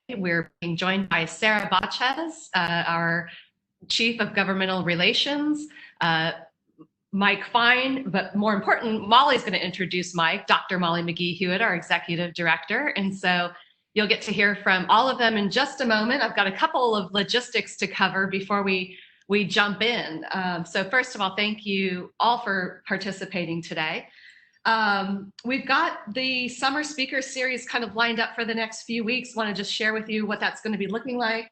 We're being joined by Sarah Bachez, our Chief of Governmental Relations, Mike Fine, but more important, Molly's going to introduce Mike, Dr. Molly McGee-Hewitt, our Executive Director. And so you'll get to hear from all of them in just a moment. I've got a couple of logistics to cover before we jump in. So first of all, thank you all for participating today. We've got the summer speaker series kind of lined up for the next few weeks. Want to just share with you what that's going to be looking like.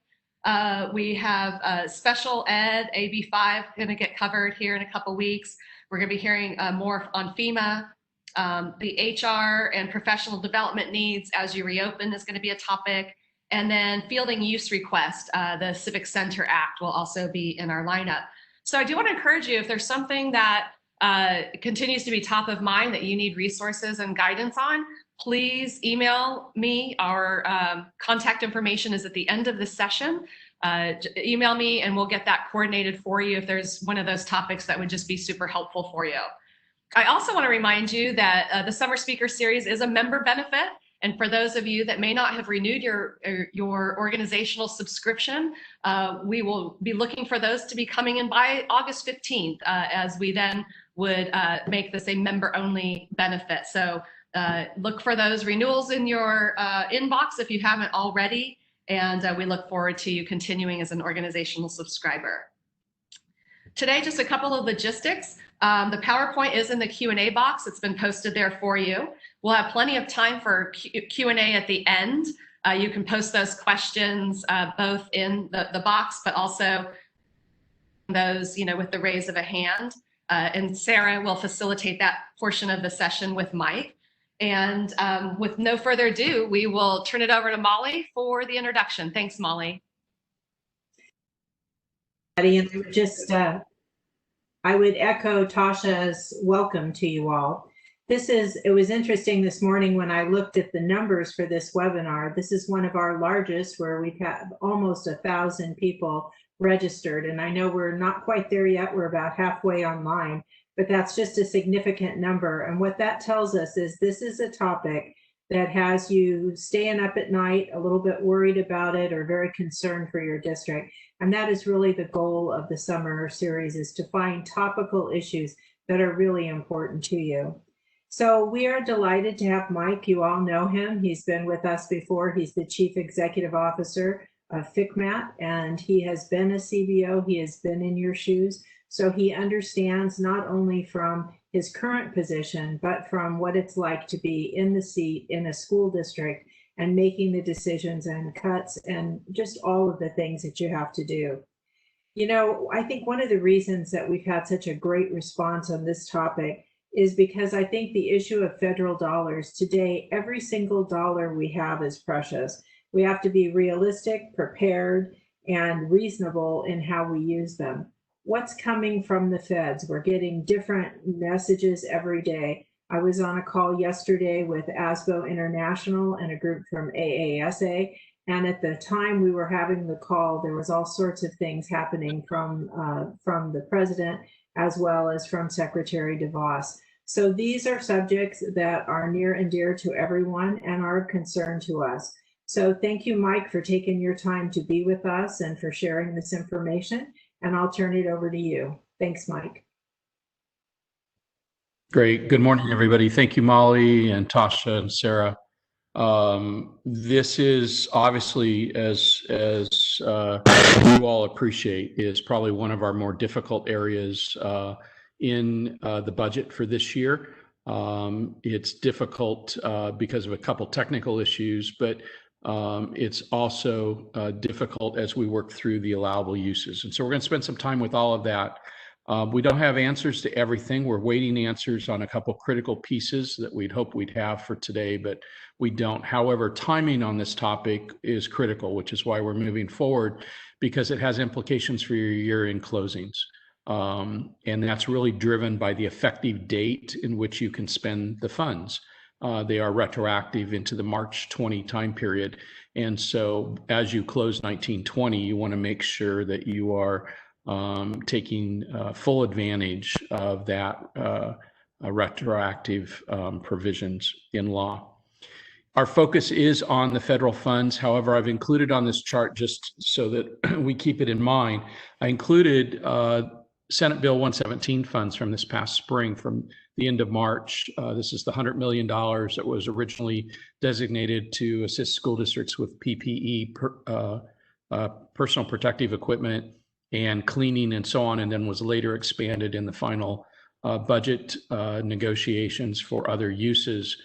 We have special ed, AB5, going to get covered here in a couple weeks. We're going to be hearing more on FEMA. The HR and professional development needs as you reopen is going to be a topic. And then fielding use request, the Civic Center Act will also be in our lineup. So I do want to encourage you, if there's something that continues to be top of mind that you need resources and guidance on, please email me. Our contact information is at the end of the session. Email me and we'll get that coordinated for you if there's one of those topics that would just be super helpful for you. I also want to remind you that the Summer Speaker Series is a member benefit. And for those of you that may not have renewed your organizational subscription, we will be looking for those to be coming in by August 15th, as we then would make this a member-only benefit. So look for those renewals in your inbox if you haven't already, and we look forward to you continuing as an organizational subscriber. Today, just a couple of logistics. The PowerPoint is in the Q&A box. It's been posted there for you. We'll have plenty of time for Q&A at the end. You can post those questions both in the box, but also those, with the raise of a hand. And Sarah will facilitate that portion of the session with Mike. And with no further ado, we will turn it over to Molly for the introduction. Thanks, Molly. And I would echo Tasha's welcome to you all. It was interesting this morning when I looked at the numbers for this webinar. This is one of our largest, where we've had almost 1,000 people registered. And I know we're not quite there yet. We're about halfway online, but that's just a significant number. And what that tells us is this is a topic that has you staying up at night, a little bit worried about it or very concerned for your district. And that is really the goal of the summer series, is to find topical issues that are really important to you. So we are delighted to have Mike. You all know him. He's been with us before. He's the Chief Executive Officer of FCMAT, and he has been a CBO. He has been in your shoes. So he understands not only from his current position, but from what it's like to be in the seat in a school district and making the decisions and cuts and just all of the things that you have to do. I think one of the reasons that we've had such a great response on this topic is because I think the issue of federal dollars today, every single dollar we have is precious. We have to be realistic, prepared, and reasonable in how we use them. What's coming from the feds? We're getting different messages every day. I was on a call yesterday with ASBO International and a group from AASA. And at the time we were having the call, there was all sorts of things happening from the president as well as from Secretary DeVos. So these are subjects that are near and dear to everyone and are of concern to us. So thank you, Mike, for taking your time to be with us and for sharing this information. And I'll turn it over to you. Thanks, Mike. Great. Good morning, everybody. Thank you, Molly and Tasha and Sarah. This is obviously, as you all appreciate, is probably one of our more difficult areas in the budget for this year. It's difficult because of a couple technical issues, but it's also difficult as we work through the allowable uses. And so we're going to spend some time with all of that. We don't have answers to everything. We're waiting answers on a couple critical pieces that we'd hope we'd have for today, but we don't. However, timing on this topic is critical, which is why we're moving forward, because it has implications for your year-end closings. And that's really driven by the effective date in which you can spend the funds. They are retroactive into the March 20 time period. And so as you close 1920, you want to make sure that you are taking full advantage of that retroactive provisions in law. Our focus is on the federal funds. However, I've included on this chart, just so that we keep it in mind, I included Senate Bill 117 funds from this past spring, from the end of March. This is the $100 million that was originally designated to assist school districts with PPE, personal protective equipment, and cleaning and so on, and then was later expanded in the final budget negotiations for other uses,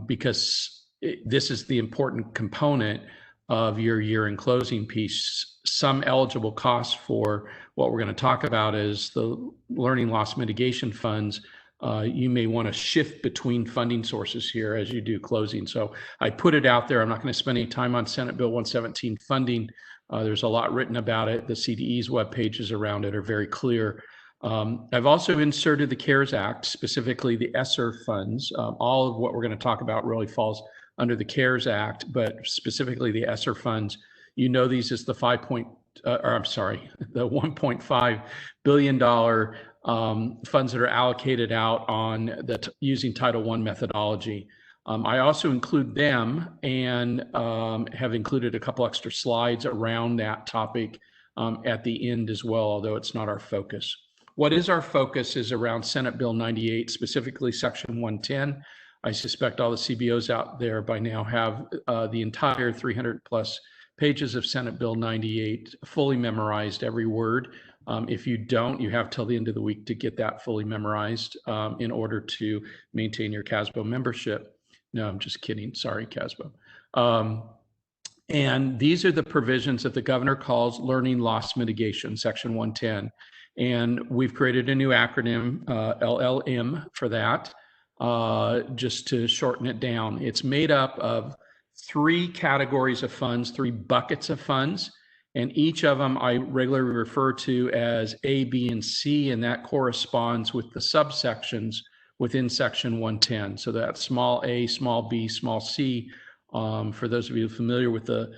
because this is the important component of your year-end closing piece. Some eligible costs for what we're going to talk about is the learning loss mitigation funds. You may want to shift between funding sources here as you do closing. So I put it out there. I'm not going to spend any time on Senate Bill 117 funding. There's a lot written about it. The CDE's web pages around it are very clear. I've also inserted the CARES Act, specifically the ESSER funds. All of what we're going to talk about really falls under the CARES Act, but specifically the ESSER funds. You know these as the the $1.5 billion funds that are allocated out on using Title I methodology. I also include them and have included a couple extra slides around that topic at the end as well, although it's not our focus. What is our focus is around Senate Bill 98, specifically Section 110. I suspect all the CBOs out there by now have the entire 300 plus pages of Senate Bill 98 fully memorized, every word. If you don't, you have till the end of the week to get that fully memorized in order to maintain your CASBO membership. No, I'm just kidding. Sorry, CASBO. And these are the provisions that the governor calls learning loss mitigation, Section 110. And we've created a new acronym, LLM, for that, just to shorten it down. It's made up of 3 categories of funds, 3 buckets of funds, and each of them I regularly refer to as A, B, and C, and that corresponds with the subsections within Section 110. So that's small a, small b, small c, for those of you familiar with the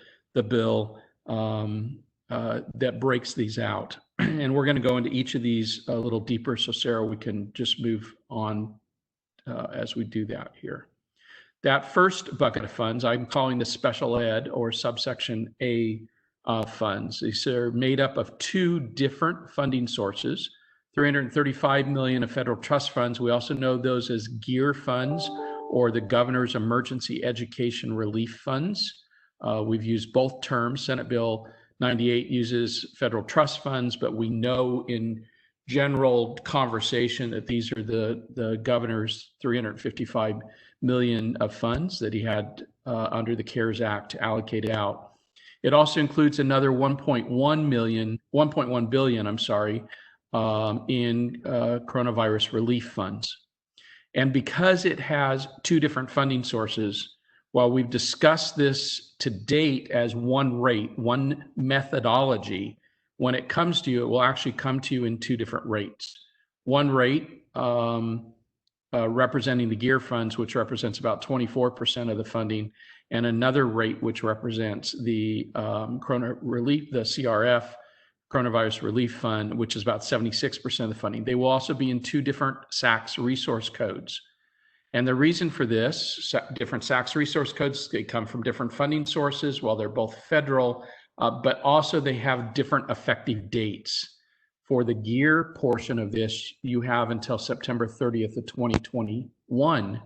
bill, that breaks these out. And we're going to go into each of these a little deeper. So Sarah, we can just move on as we do that here. That first bucket of funds, I'm calling the special ed or subsection A funds. These are made up of 2 different funding sources, $335 million of federal trust funds. We also know those as GEAR funds, or the Governor's Emergency Education Relief Funds. We've used both terms. Senate Bill 98 uses federal trust funds, but we know in general conversation that these are the governor's $355 million of funds that he had under the CARES Act allocated out. It also includes another 1.1 billion, I'm sorry, in coronavirus relief funds. And because it has 2 different funding sources, while we've discussed this to date as one rate, one methodology, when it comes to you, it will actually come to you in 2 different rates. One rate representing the GEAR funds, which represents about 24% of the funding, and another rate which represents the corona relief, the CRF, Coronavirus Relief Fund, which is about 76% of the funding. They will also be in 2 different SACS resource codes. And the reason for this, different SACS resource codes, they come from different funding sources. While they're both federal, but also they have different effective dates. For the GEAR portion of this, you have until September 30th of 2021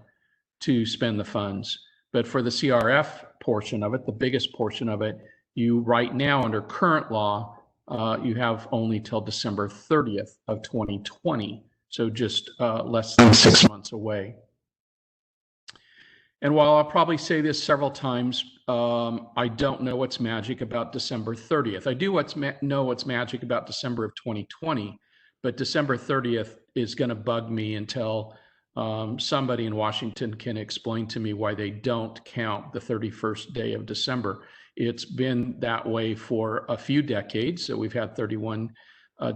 to spend the funds. But for the CRF portion of it, the biggest portion of it, you right now under current law, you have only till December 30th of 2020. So just less than 6 months away. And while I'll probably say this several times, I don't know what's magic about December 30th. I do know what's magic about December of 2020, but December 30th is going to bug me until somebody in Washington can explain to me why they don't count the 31st day of December. It's been that way for a few decades. So we've had 31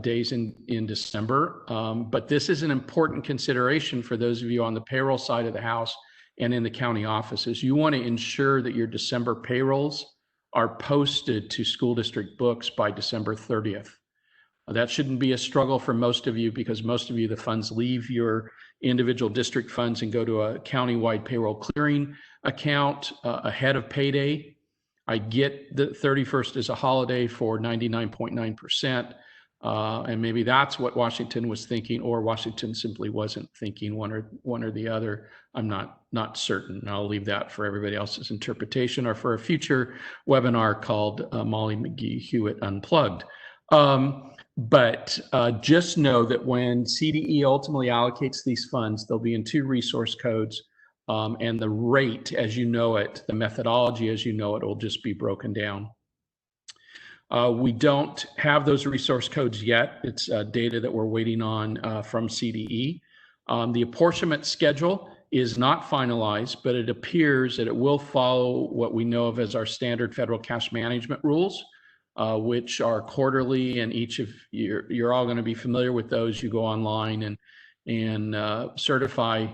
days in December. But this is an important consideration for those of you on the payroll side of the house and in the county offices. You want to ensure that your December payrolls are posted to school district books by December 30th. That shouldn't be a struggle for most of you because most of you, the funds leave your individual district funds and go to a countywide payroll clearing account ahead of payday. I get the 31st is a holiday for 99.9%. And maybe that's what Washington was thinking, or Washington simply wasn't thinking, one or the other. I'm not certain. I'll leave that for everybody else's interpretation, or for a future webinar called Molly McGee Hewitt Unplugged. But just know that when CDE ultimately allocates these funds, they'll be in 2 resource codes, and the rate as you know it, the methodology as you know it, will just be broken down. We don't have those resource codes yet. It's data that we're waiting on from CDE. The apportionment schedule is not finalized, but it appears that it will follow what we know of as our standard federal cash management rules, which are quarterly, and each of you're all going to be familiar with those. You go online and certify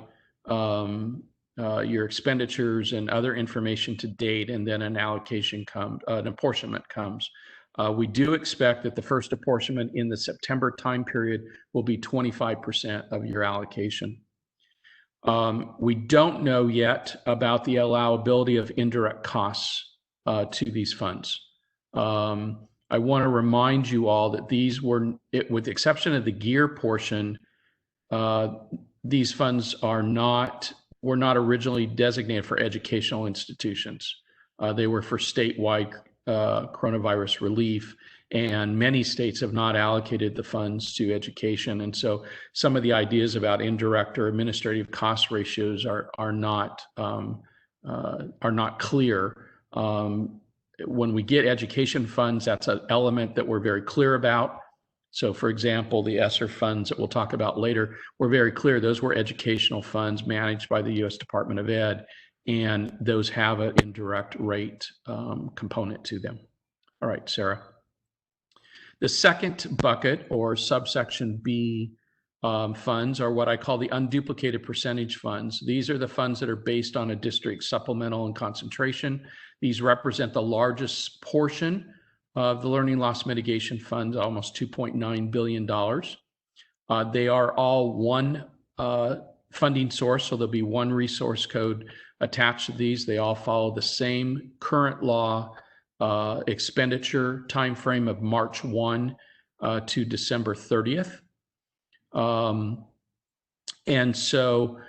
your expenditures and other information to date, and then an allocation comes, an apportionment comes. We do expect that the first apportionment in the September time period will be 25% of your allocation. We don't know yet about the allowability of indirect costs to these funds. I want to remind you all that these were, with the exception of the gear portion, these funds were not originally designated for educational institutions. They were for statewide coronavirus relief, and many states have not allocated the funds to education. And so some of the ideas about indirect or administrative cost ratios are not clear. When we get education funds, that's an element that we're very clear about. So for example, the ESSER funds that we'll talk about later, we're very clear those were educational funds managed by the U.S. Department of Ed, and those have an indirect rate component to them. All right, Sarah. The second bucket, or subsection B funds, are what I call the unduplicated percentage funds. These are the funds that are based on a district supplemental and concentration. These represent the largest portion of the learning loss mitigation funds, almost $2.9 billion. They are all one funding source, so there'll be one resource code attached to these. They all follow the same current law expenditure timeframe of March 1 to December 30th. And so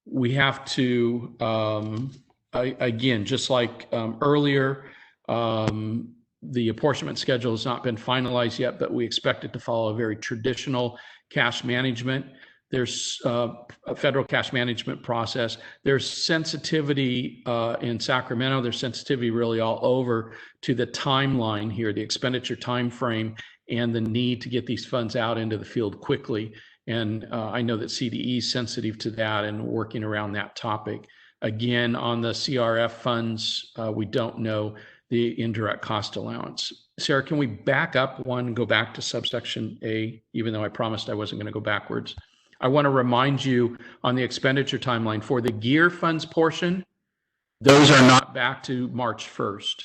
we have to, again, just like earlier, the apportionment schedule has not been finalized yet, but we expect it to follow a very traditional cash management. There's a federal cash management process. There's sensitivity in Sacramento. There's sensitivity really all over to the timeline here, the expenditure time frame, and the need to get these funds out into the field quickly. And I know that CDE is sensitive to that and working around that topic. Again, on the CRF funds, we don't know the indirect cost allowance. Sarah, can we back up one and go back to subsection A, even though I promised I wasn't going to go backwards? I want to remind you on the expenditure timeline for the gear funds portion, those are not back to March 1st.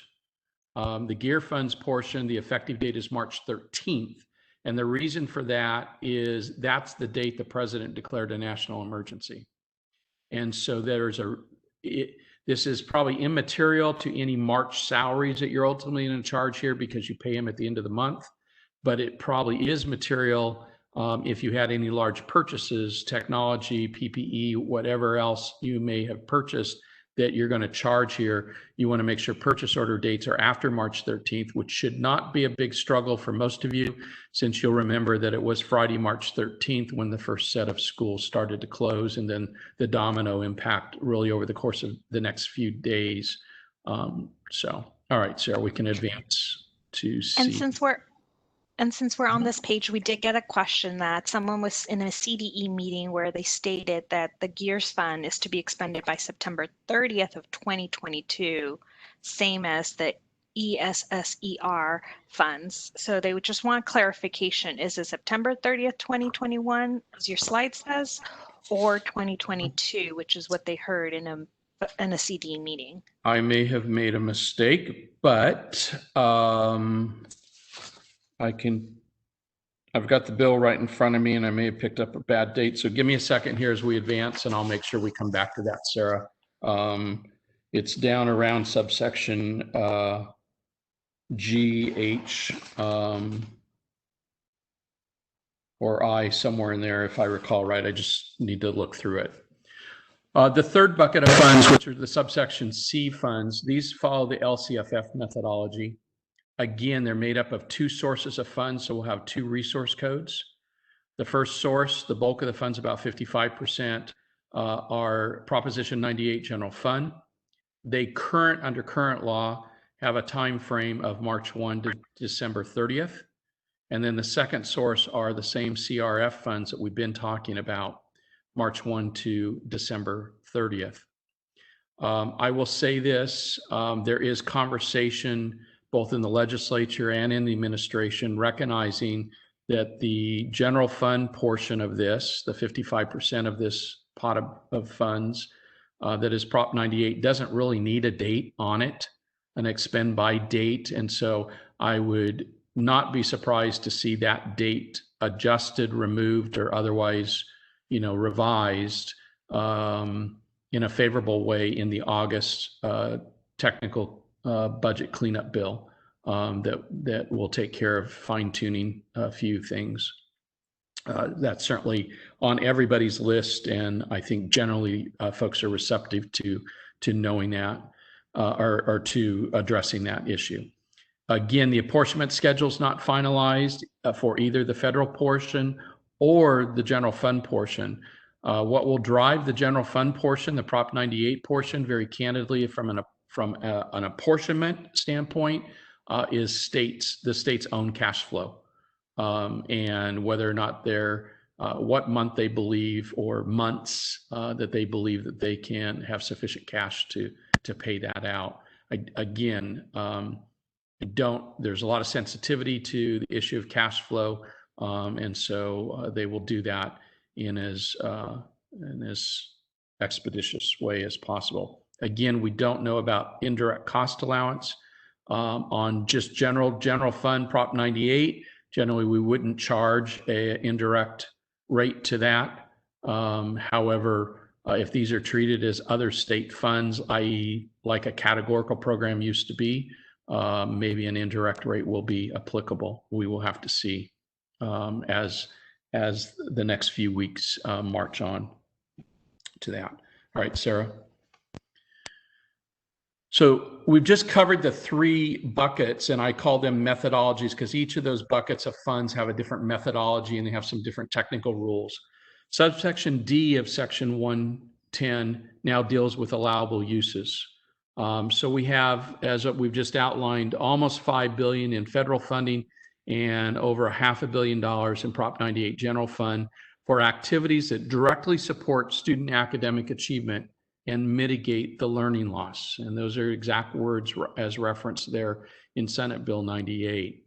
The gear funds portion, the effective date is March 13th. And the reason for that is that's the date the president declared a national emergency. And so this is probably immaterial to any March salaries that you're ultimately in charge here because you pay them at the end of the month, but it probably is material if you had any large purchases, technology, PPE, whatever else you may have purchased that you're going to charge here. You want to make sure purchase order dates are after March 13th, which should not be a big struggle for most of you, since you'll remember that it was Friday, March 13th when the first set of schools started to close, and then the domino impact really over the course of the next few days. So, all right, Sarah, we can advance to C. And since we're on this page, we did get a question that someone was in a CDE meeting where they stated that the Gears Fund is to be expended by September 30th of 2022, same as the ESSER funds. So they would just want clarification. Is it September 30th, 2021, as your slide says, or 2022, which is what they heard in a CDE meeting? I may have made a mistake, but I've got the bill right in front of me, and I may have picked up a bad date. So give me a second here as we advance, and I'll make sure we come back to that, Sarah. It's down around subsection G, H, or I, somewhere in there, if I recall right. I just need to look through it. The third bucket of funds, which are the subsection C funds, these follow the LCFF methodology. Again, they're made up of two sources of funds, so we'll have two resource codes. The first source, the bulk of the funds, about 55%, are Proposition 98 General Fund. They under current law, have a time frame of March 1 to December 30th. And then the second source are the same CRF funds that we've been talking about, March 1 to December 30th. I will say this, there is conversation both in the legislature and in the administration recognizing that the general fund portion of this, the 55% of this pot of funds that is Prop 98, doesn't really need a date on it, an expend by date. And so I would not be surprised to see that date adjusted, removed, or otherwise, revised in a favorable way in the August technical budget cleanup bill that will take care of fine-tuning a few things. That's certainly on everybody's list, and I think generally folks are receptive to knowing that or to addressing that issue. Again, the apportionment schedule is not finalized for either the federal portion or the general fund portion. What will drive the general fund portion, the Prop 98 portion, very candidly from an apportionment standpoint, is the state's own cash flow, and whether or not they're what month they believe or months that they believe that they can have sufficient cash to pay that out. Again, there's a lot of sensitivity to the issue of cash flow, and so they will do that in as expeditious way as possible. Again, we don't know about indirect cost allowance on just general fund Prop 98. Generally, we wouldn't charge an indirect rate to that. However, if these are treated as other state funds, i.e. like a categorical program used to be, maybe an indirect rate will be applicable. We will have to see as the next few weeks march on to that. All right, Sarah. So we've just covered the three buckets, and I call them methodologies because each of those buckets of funds have a different methodology and they have some different technical rules. Subsection D of Section 110 now deals with allowable uses. So we have, as we've just outlined, almost $5 billion in federal funding and over $500 million in Prop 98 General Fund for activities that directly support student academic achievement and mitigate the learning loss. And those are exact words as referenced there in Senate Bill 98.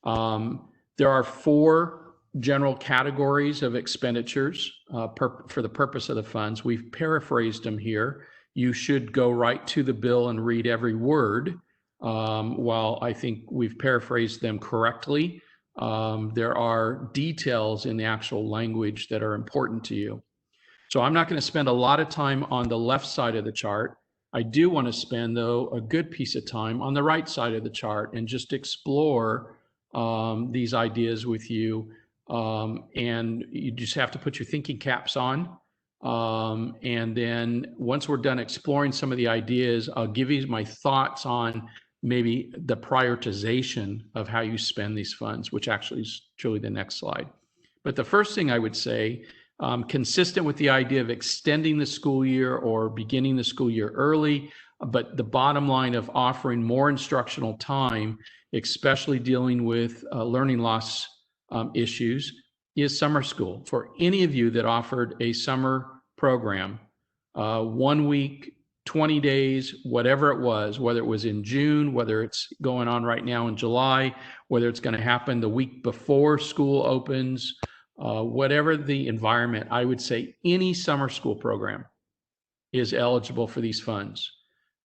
There are four general categories of expenditures for the purpose of the funds. We've paraphrased them here. You should go right to the bill and read every word. While I think we've paraphrased them correctly, there are details in the actual language that are important to you. So I'm not going to spend a lot of time on the left side of the chart. I do want to spend, though, a good piece of time on the right side of the chart and just explore these ideas with you. And you just have to put your thinking caps on. And then once we're done exploring some of the ideas, I'll give you my thoughts on maybe the prioritization of how you spend these funds, which actually is truly the next slide. But the first thing I would say, consistent with the idea of extending the school year or beginning the school year early, but the bottom line of offering more instructional time, especially dealing with learning loss issues, is summer school. For any of you that offered a summer program, 1 week, 20 days, whatever it was, whether it was in June, whether it's going on right now in July, whether it's going to happen the week before school opens, whatever the environment, I would say any summer school program is eligible for these funds.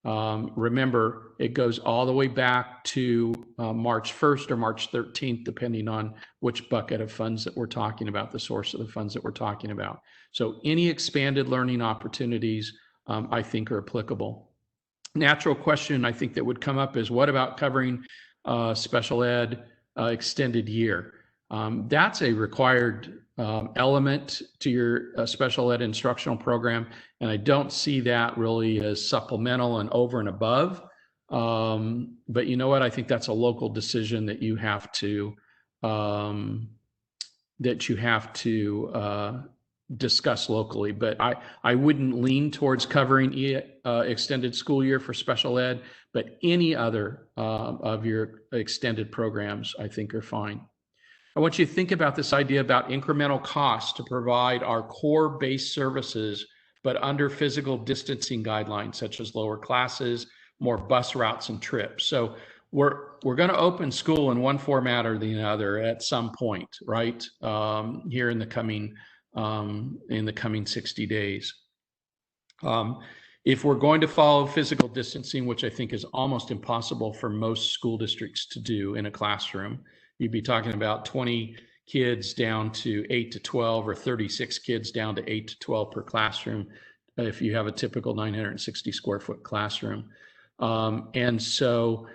Remember, it goes all the way back to March 1st or March 13th, depending on which bucket of funds that we're talking about, the source of the funds that we're talking about. So any expanded learning opportunities, I think, are applicable. Natural question I think that would come up is, what about covering special ed extended year? That's a required element to your special ed instructional program, and I don't see that really as supplemental and over and above. But you know what? I think that's a local decision that you have to discuss locally. But I wouldn't lean towards covering extended school year for special ed, but any other of your extended programs I think are fine. I want you to think about this idea about incremental costs to provide our core-based services, but under physical distancing guidelines, such as lower classes, more bus routes and trips. So we're going to open school in one format or the other at some point, right? Here in the coming 60 days. If we're going to follow physical distancing, which I think is almost impossible for most school districts to do in a classroom, you'd be talking about 20 kids down to 8 to 12 or 36 kids down to 8 to 12 per classroom if you have a typical 960 square foot classroom. And so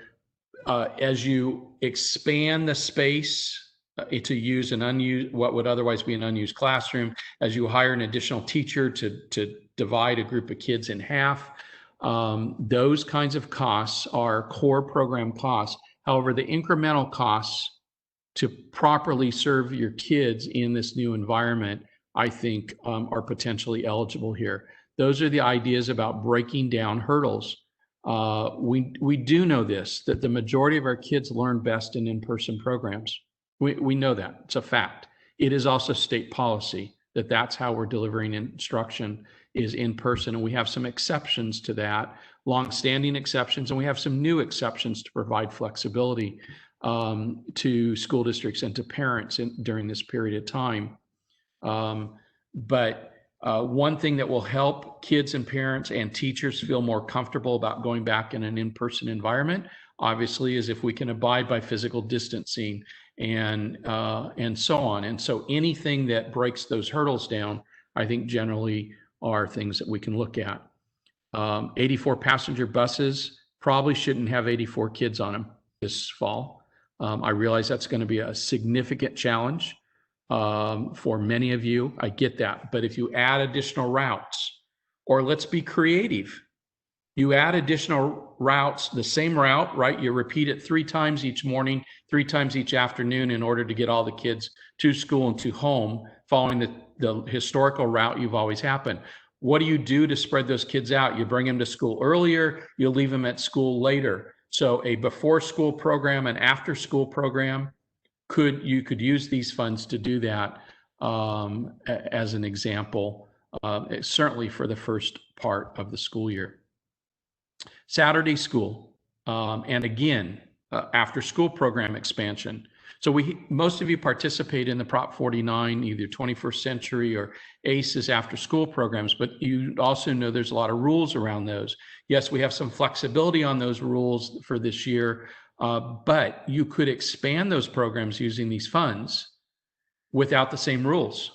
as you expand the space to use an unused, what would otherwise be an unused classroom, as you hire an additional teacher to divide a group of kids in half, those kinds of costs are core program costs. However, the incremental costs to properly serve your kids in this new environment, I think, are potentially eligible here. Those are the ideas about breaking down hurdles. We do know this, that the majority of our kids learn best in in-person programs. We know that, it's a fact. It is also state policy that that's how we're delivering instruction, is in person. And we have some exceptions to that, long-standing exceptions, and we have some new exceptions to provide flexibility to school districts and to parents during this period of time. But one thing that will help kids and parents and teachers feel more comfortable about going back in an in-person environment, obviously, is if we can abide by physical distancing and so on. And so anything that breaks those hurdles down, I think generally are things that we can look at. 84 passenger buses probably shouldn't have 84 kids on them this fall. I realize that's going to be a significant challenge for many of you. I get that. But if you add additional routes, or let's be creative, you add additional routes, the same route, right? You repeat it 3 times each morning, 3 times each afternoon in order to get all the kids to school and to home, following the historical route you've always happened. What do you do to spread those kids out? You bring them to school earlier, you leave them at school later. So a before school program and after school program, you could use these funds to do that as an example, certainly for the first part of the school year. Saturday school, and again, after school program expansion. So most of you participate in the Prop 49, either 21st Century or ACES after school programs, but you also know there's a lot of rules around those. Yes, we have some flexibility on those rules for this year, but you could expand those programs using these funds without the same rules,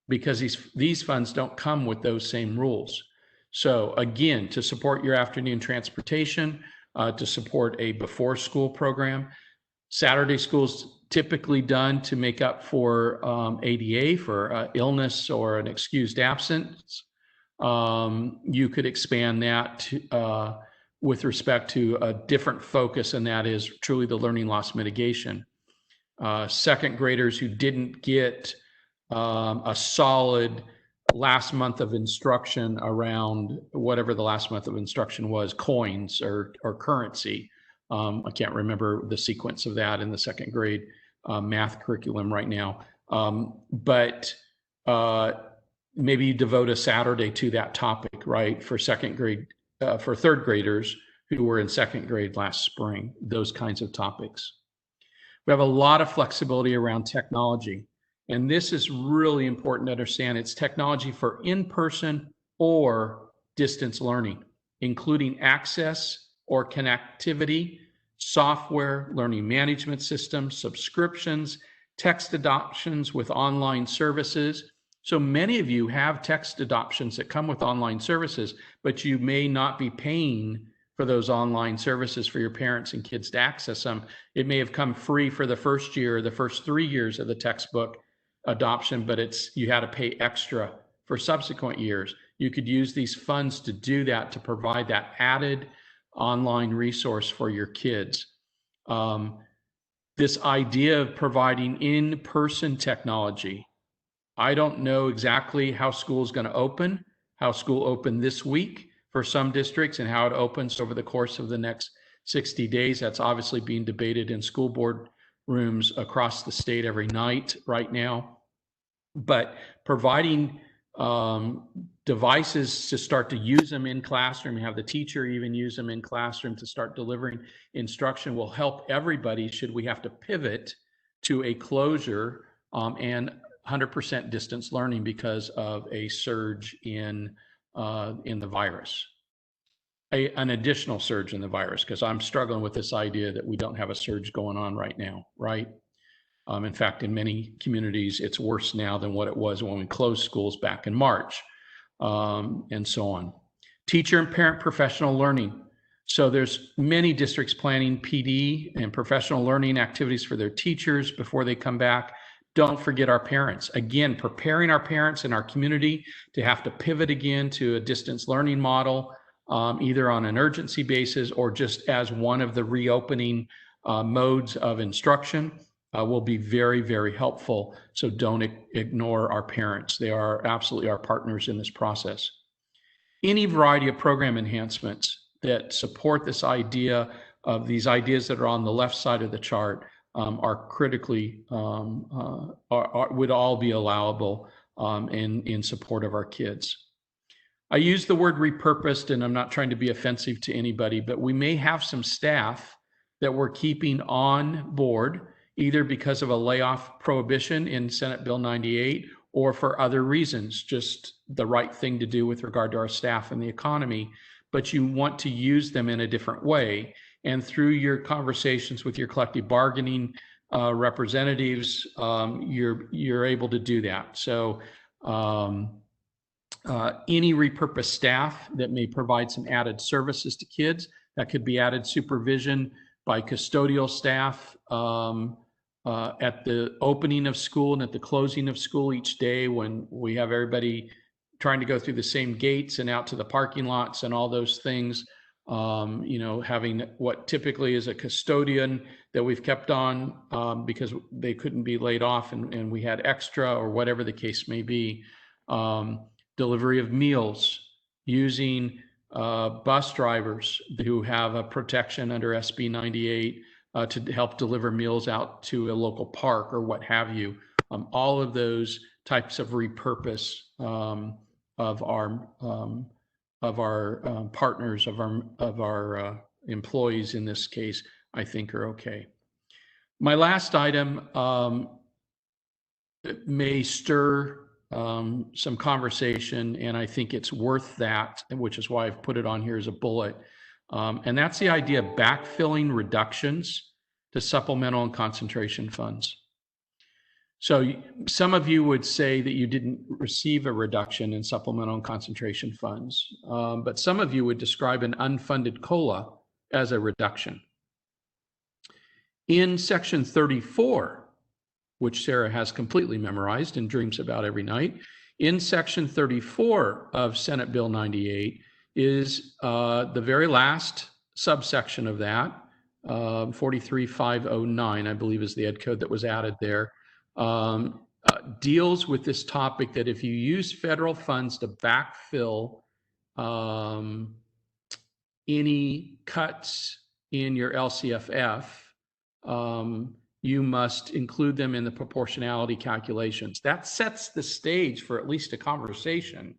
because these funds don't come with those same rules. So again, to support your afternoon transportation, to support a before school program, Saturday school's typically done to make up for ADA, for illness or an excused absence. You could expand that to, with respect to a different focus, and that is truly the learning loss mitigation. Second graders who didn't get a solid last month of instruction around whatever the last month of instruction was, coins or currency. I can't remember the sequence of that in the second grade math curriculum right now. But maybe you devote a Saturday to that topic, right? For second grade, for third graders who were in second grade last spring, those kinds of topics. We have a lot of flexibility around technology. And this is really important to understand. It's technology for in-person or distance learning. including access or connectivity, software, learning management systems, subscriptions, text adoptions with online services. So many of you have text adoptions that come with online services, but you may not be paying for those online services for your parents and kids to access them. It may have come free for the first year, the first 3 years of the textbook adoption, but you had to pay extra for subsequent years. You could use these funds to do that, to provide that added online resource for your kids. This idea of providing in-person technology, I don't know exactly how school is going to open, how school opened this week for some districts and how it opens over the course of the next 60 days. That's obviously being debated in school board rooms across the state every night right now. But providing devices to start to use them in classroom, have the teacher even use them in classroom to start delivering instruction will help everybody should we have to pivot to a closure and 100% distance learning because of a surge in the virus. An additional surge in the virus, because I'm struggling with this idea that we don't have a surge going on right now, right? In fact, in many communities, it's worse now than what it was when we closed schools back in March, and so on. Teacher and parent professional learning. So there's many districts planning PD and professional learning activities for their teachers before they come back. Don't forget our parents. Again, preparing our parents in our community to have to pivot again to a distance learning model, either on an urgency basis or just as one of the reopening modes of instruction. Will be very, very helpful. So don't ignore our parents. They are absolutely our partners in this process. Any variety of program enhancements that support this idea of these ideas that are on the left side of the chart are critically, would all be allowable in support of our kids. I use the word repurposed, and I'm not trying to be offensive to anybody, but we may have some staff that we're keeping on board either because of a layoff prohibition in Senate Bill 98 or for other reasons, just the right thing to do with regard to our staff and the economy, but you want to use them in a different way. And through your conversations with your collective bargaining representatives, you're able to do that. So any repurposed staff that may provide some added services to kids, that could be added supervision by custodial staff, at the opening of school and at the closing of school each day when we have everybody trying to go through the same gates and out to the parking lots and all those things. Having what typically is a custodian that we've kept on because they couldn't be laid off and we had extra or whatever the case may be. Delivery of meals, using bus drivers who have a protection under SB 98 to help deliver meals out to a local park or what have you. All of those types of repurpose of our partners, of our employees in this case, I think are okay. My last item may stir some conversation, and I think it's worth that, which is why I've put it on here as a bullet. And that's the idea of backfilling reductions to supplemental and concentration funds. So some of you would say that you didn't receive a reduction in supplemental and concentration funds, but some of you would describe an unfunded COLA as a reduction. In Section 34, which Sarah has completely memorized and dreams about every night, in Section 34 of Senate Bill 98 is the very last subsection of that, 43509, I believe is the ed code that was added there, deals with this topic that if you use federal funds to backfill any cuts in your LCFF, you must include them in the proportionality calculations. That sets the stage for at least a conversation,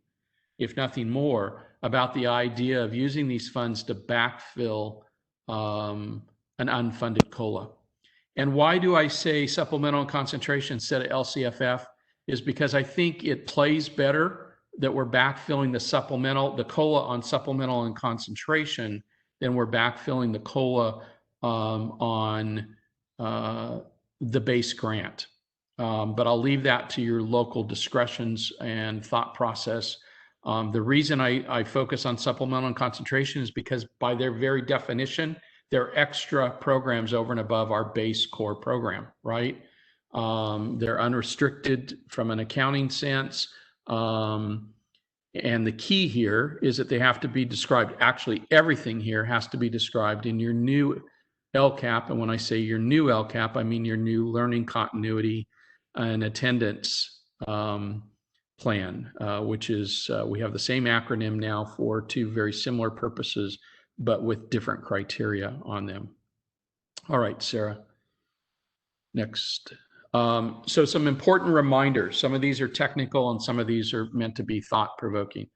if nothing more, about the idea of using these funds to backfill an unfunded COLA. And why do I say supplemental and concentration instead of LCFF is because I think it plays better that we're backfilling the COLA on supplemental and concentration, then we're backfilling the COLA on the base grant. But I'll leave that to your local discretions and thought process. The reason I focus on supplemental and concentration is because by their very definition, they're extra programs over and above our base core program, right? They're unrestricted from an accounting sense. And the key here is that they have to be described. Actually, everything here has to be described in your new LCAP. And when I say your new LCAP, I mean your new learning continuity and attendance plan, which is, we have the same acronym now for two very similar purposes, but with different criteria on them. All right, Sarah. Next. So some important reminders. Some of these are technical and some of these are meant to be thought-provoking.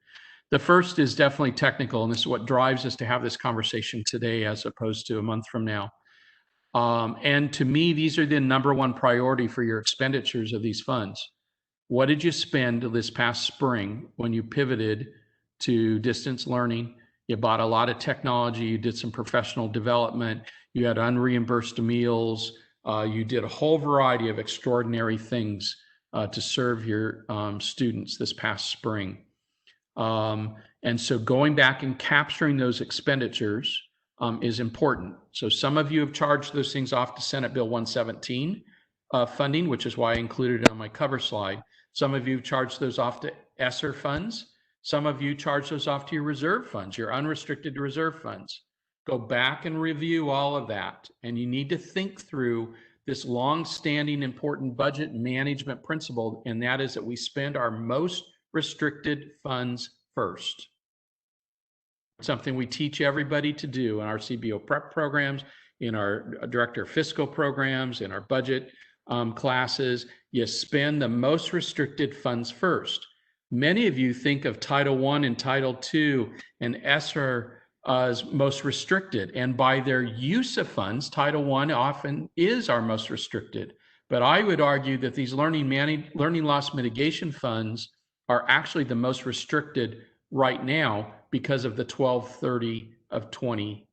The first is definitely technical, and this is what drives us to have this conversation today as opposed to a month from now. And to me, these are the number one priority for your expenditures of these funds. What did you spend this past spring when you pivoted to distance learning? You bought a lot of technology, you did some professional development, you had unreimbursed meals, you did a whole variety of extraordinary things to serve your students this past spring. And so going back and capturing those expenditures is important. So some of you have charged those things off to Senate Bill 117 funding, which is why I included it on my cover slide. Some of you have charged those off to ESSER funds. Some of you charge those off to your reserve funds, your unrestricted reserve funds. Go back and review all of that. And you need to think through this long-standing important budget management principle, and that is that we spend our most restricted funds first. Something we teach everybody to do in our CBO prep programs, in our director of fiscal programs, in our budget classes. You spend the most restricted funds first. Many of you think of Title I and Title II and ESSER as most restricted, and by their use of funds, Title I often is our most restricted. But I would argue that these learning loss mitigation funds are actually the most restricted right now because of the 12/30 of 20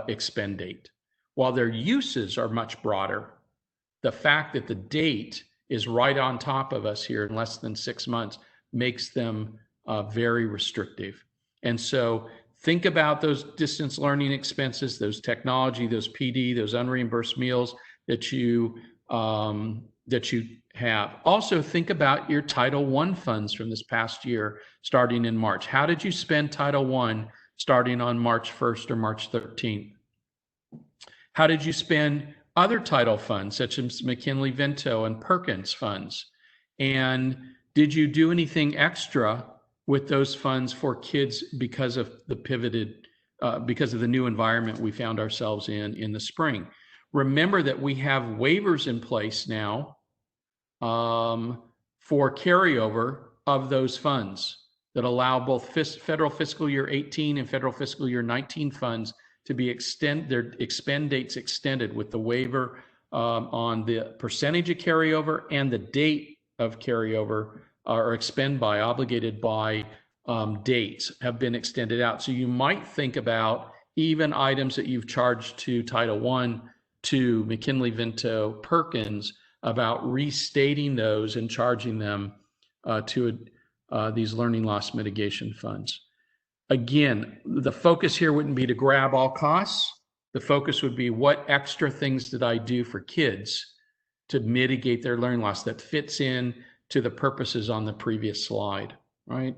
expend date. While their uses are much broader, the fact that the date is right on top of us here in less than 6 months makes them very restrictive. And so think about those distance learning expenses, those technology, those PD, those unreimbursed meals that you have. Also think about your Title I funds from this past year, starting in March. How did you spend Title I starting on March 1st or March 13th? How did you spend other title funds, such as McKinley-Vento and Perkins funds? And did you do anything extra with those funds for kids because of the pivoted, because of the new environment we found ourselves in the spring? Remember that we have waivers in place now for carryover of those funds that allow both federal fiscal year 18 and federal fiscal year 19 funds to be their expend dates extended with the waiver on the percentage of carryover and the date of carryover or expend by, obligated by dates have been extended out. So you might think about even items that you've charged to Title I, to McKinley-Vento, Perkins, about restating those and charging them to these learning loss mitigation funds. Again, the focus here wouldn't be to grab all costs. The focus would be what extra things did I do for kids to mitigate their learning loss that fits in to the purposes on the previous slide, right?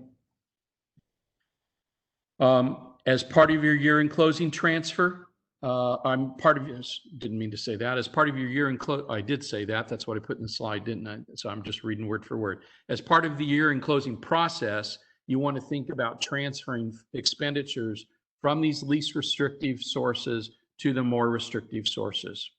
As part of your year-end closing transfer, I'm part of this, didn't mean to say that. As part of your year-end close, I did say that. That's what I put in the slide, didn't I? So I'm just reading word for word. As part of the year-end closing process, you want to think about transferring expenditures from these least restrictive sources to the more restrictive sources.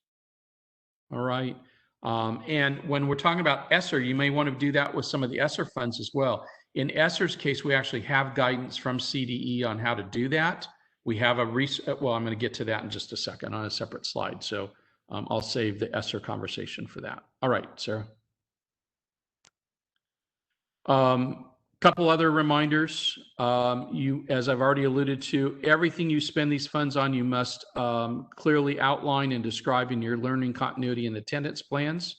All right. And when we're talking about ESSER, you may want to do that with some of the ESSER funds as well. In ESSER's case, we actually have guidance from CDE on how to do that. We have a well, I'm going to get to that in just a second on a separate slide. So I'll save the ESSER conversation for that. All right, Sarah. Couple other reminders. As I've already alluded to, everything you spend these funds on, you must clearly outline and describe in your learning continuity and attendance plans.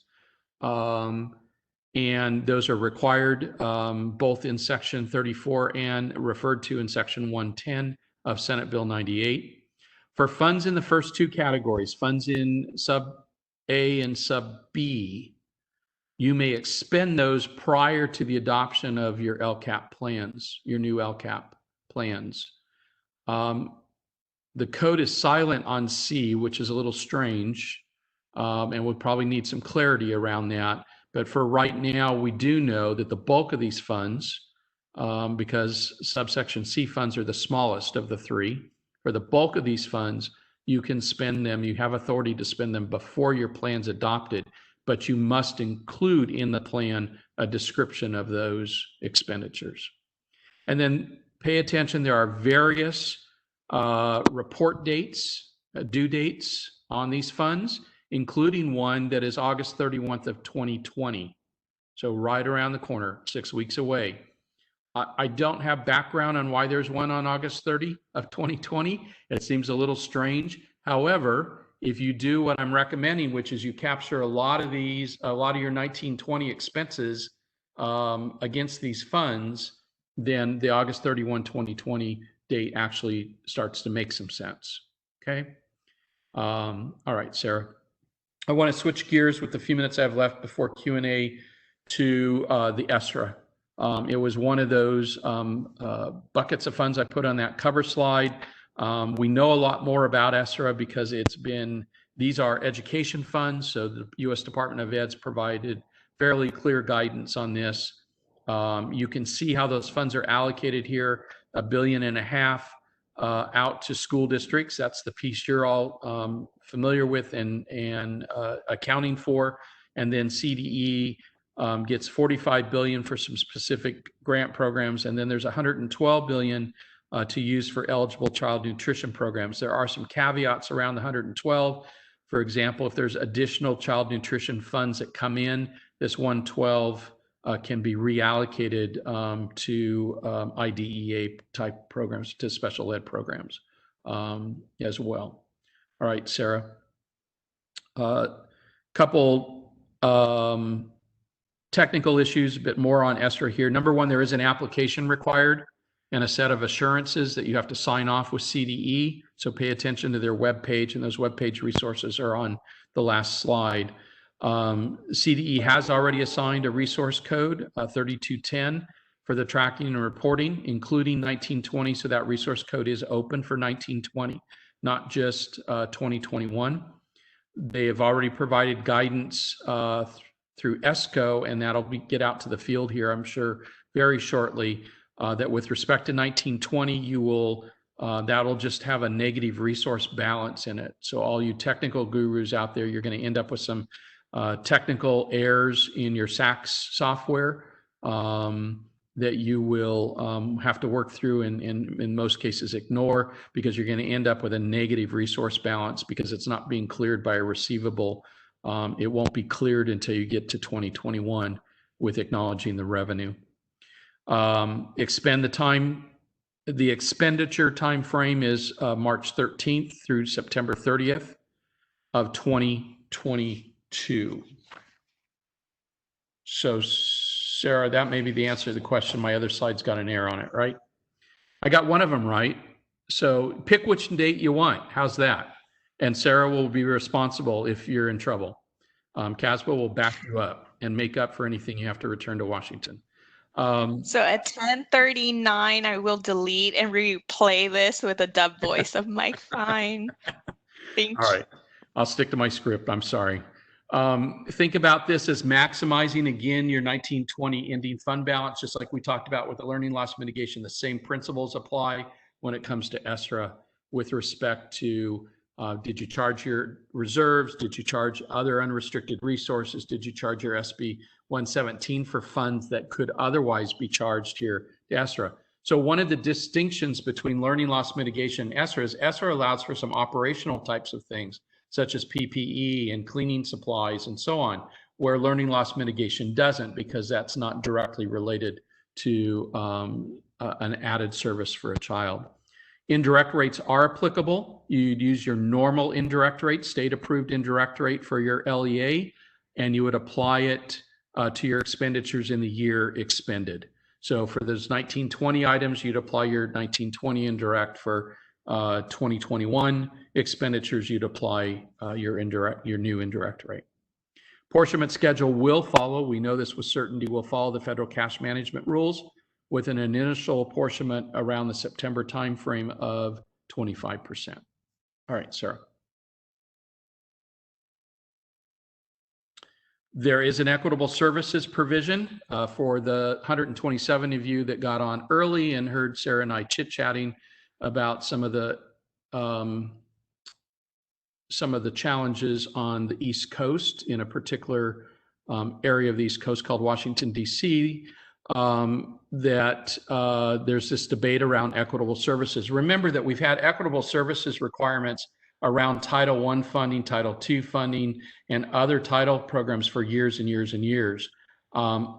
And those are required both in Section 34 and referred to in Section 110 of Senate Bill 98. For funds in the first two categories, funds in Sub A and Sub B, you may expend those prior to the adoption of your LCAP plans, your new LCAP plans. The code is silent on C, which is a little strange, and we'll probably need some clarity around that. But for right now, we do know that the bulk of these funds, because subsection C funds are the smallest of the three, for the bulk of these funds, you can spend them, you have authority to spend them before your plan's adopted, but you must include in the plan a description of those expenditures. And then pay attention, there are various report dates, due dates on these funds, including one that is August 31st of 2020. So right around the corner, 6 weeks away. I don't have background on why there's one on August 30 of 2020. It seems a little strange. However, if you do what I'm recommending, which is you capture a lot of your 1920 expenses against these funds, then the August 31, 2020 date actually starts to make some sense. Okay. All right, Sarah. I want to switch gears with the few minutes I have left before Q&A to the ESRA. It was one of those buckets of funds I put on that cover slide. We know a lot more about ESRA because these are education funds. So the U.S. Department of Ed's provided fairly clear guidance on this. You can see how those funds are allocated here, $1.5 billion out to school districts. That's the piece you're all familiar with and accounting for. And then CDE gets $45 billion for some specific grant programs. And then there's $112 billion to use for eligible child nutrition programs. There are some caveats around the 112. For example, if there's additional child nutrition funds that come in, this 112 can be reallocated to IDEA type programs, to special ed programs as well. All right, Sarah. Couple technical issues, a bit more on ESRA here. Number one, there is an application required and a set of assurances that you have to sign off with CDE. So pay attention to their webpage, and those webpage resources are on the last slide. CDE has already assigned a resource code, 3210, for the tracking and reporting, including 1920. So that resource code is open for 1920, not just 2021. They have already provided guidance through ESCO, and that'll get out to the field here, I'm sure, very shortly. That with respect to 1920, you will that'll just have a negative resource balance in it. So all you technical gurus out there, you're going to end up with some technical errors in your SACS software that you will have to work through and in most cases ignore, because you're going to end up with a negative resource balance because it's not being cleared by a receivable. It won't be cleared until you get to 2021 with acknowledging the revenue. The expenditure time frame is March 13th through September 30th of 2022. So Sarah, that may be the answer to the question. My other slide's got an error on it, right? I got one of them right. So pick which date you want. How's that? And Sarah will be responsible if you're in trouble. Casper will back you up and make up for anything you have to return to Washington. So at 10:39, I will delete and replay this with a dub voice of Mike Fine. Thank you. All right, I'll stick to my script. I'm sorry. Think about this as maximizing, again, your 1920 ending fund balance, just like we talked about with the learning loss mitigation. The same principles apply when it comes to ESRA with respect to did you charge your reserves? Did you charge other unrestricted resources? Did you charge your SB 117 for funds that could otherwise be charged here to ESRA? So one of the distinctions between learning loss mitigation and ESRA is ESRA allows for some operational types of things, such as PPE and cleaning supplies and so on, where learning loss mitigation doesn't, because that's not directly related to an added service for a child. Indirect rates are applicable. You'd use your normal indirect rate, state-approved indirect rate for your LEA, and you would apply it to your expenditures in the year expended. So for those 1920 items, you'd apply your 1920 indirect. For 2021 expenditures, you'd apply your new indirect rate. Apportionment schedule will follow, we know this with certainty, will follow the federal cash management rules with an initial apportionment around the September timeframe of 25%. All right, Sarah. There is an equitable services provision for the 127 of you that got on early and heard Sarah and I chit-chatting about some of the challenges on the East Coast, in a particular area of the East Coast called Washington, D.C., that there's this debate around equitable services. Remember that we've had equitable services requirements around Title I funding, Title II funding, and other title programs for years and years and years.